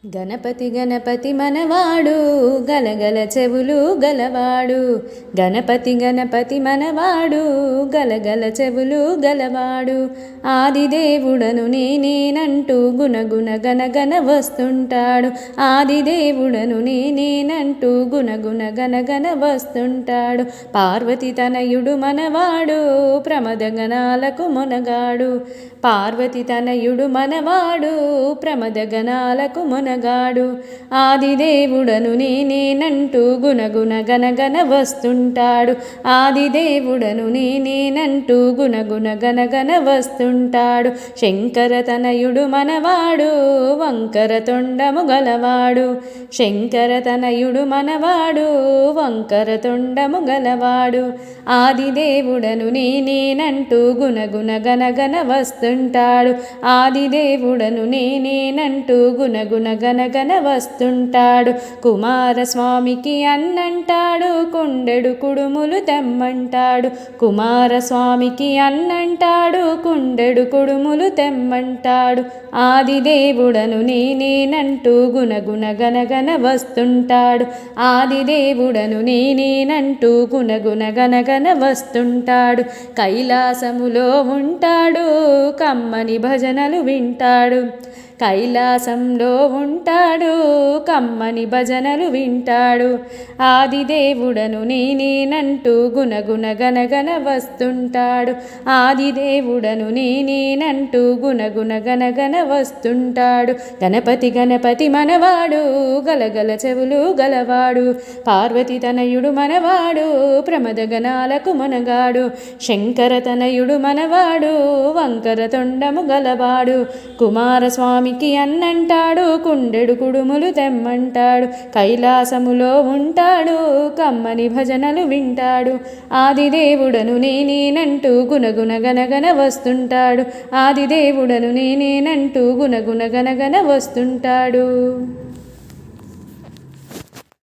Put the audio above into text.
గణపతి గణపతి మనవాడు గలగల చెవులు గలవాడు. గణపతి గణపతి మనవాడు గలగల చెవులు గలవాడు. ఆదిదేవుడను నేనేనంటూ గుణగుణ గనగన వస్తుంటాడు. ఆదిదేవుడను నేనేనంటూ గుణగుణ గనగన వస్తుంటాడు. పార్వతి తనయుడు మనవాడు ప్రమదగణాలకు మొనగాడు. పార్వతి తనయుడు మనవాడు ప్రమదగణాలకు మొనగాడు. ఆదిదేవుడను నేనేనంటూ గుణగుణ గనగన వస్తుంటాడు. ఆదిదేవుడను నేనేనంటూ గుణగుణ గనగన వస్తుంటాడు. శంకర తనయుడు మనవాడు వంకర తొండము గలవాడు. శంకర తనయుడు మనవాడు వంకర తొండము గలవాడు. ఆదిదేవుడను నేనేనంటూ గుణగుణ గనగన వస్తుంటాడు. ఆదిదేవుడను నేనేనంటూ గుణగుణ గనగన వస్తుంటాడు. కుమారస్వామికి అన్నంటాడు కుండెడు కుడుములు తెమ్మంటాడు. కుమారస్వామికి అన్నంటాడు కుండెడు కుడుములు తెమ్మంటాడు. ఆదిదేవుడను నేనేనంటూ గుణగుణ గనగన వస్తుంటాడు. ఆదిదేవుడను నేనేనంటూ గుణగుణ గనగన వస్తుంటాడు. కైలాసములో ఉంటాడు కమ్మని భజనలు వింటాడు. కైలాసంలో ఉంటాడు కమ్మని భజనలు వింటాడు. ఆదిదేవుడను నేనేనంటూ గుణగుణ గనగన వస్తుంటాడు. ఆదిదేవుడను నేనేనంటూ గుణగుణ గనగన వస్తుంటాడు. గణపతి గణపతి మనవాడు గలగల చెవులు గలవాడు. పార్వతి తనయుడు మనవాడు ప్రమదగణాలకు మొనగాడు. శంకర తనయుడు మనవాడు వంకర తొండము గలవాడు. కుమారస్వామికి అన్నంటాడు కుండెడు కుడుములు తెమ్మంటాడు. కైలాసములో ఉంటాడు కమ్మని భజనలు వింటాడు. ఆదిదేవుడను నేనేనంటూ గుణగుణ గనగన వస్తుంటాడు. ఆదిదేవుడను నేనేనంటూ గుణగుణ గనగన వస్తుంటాడు.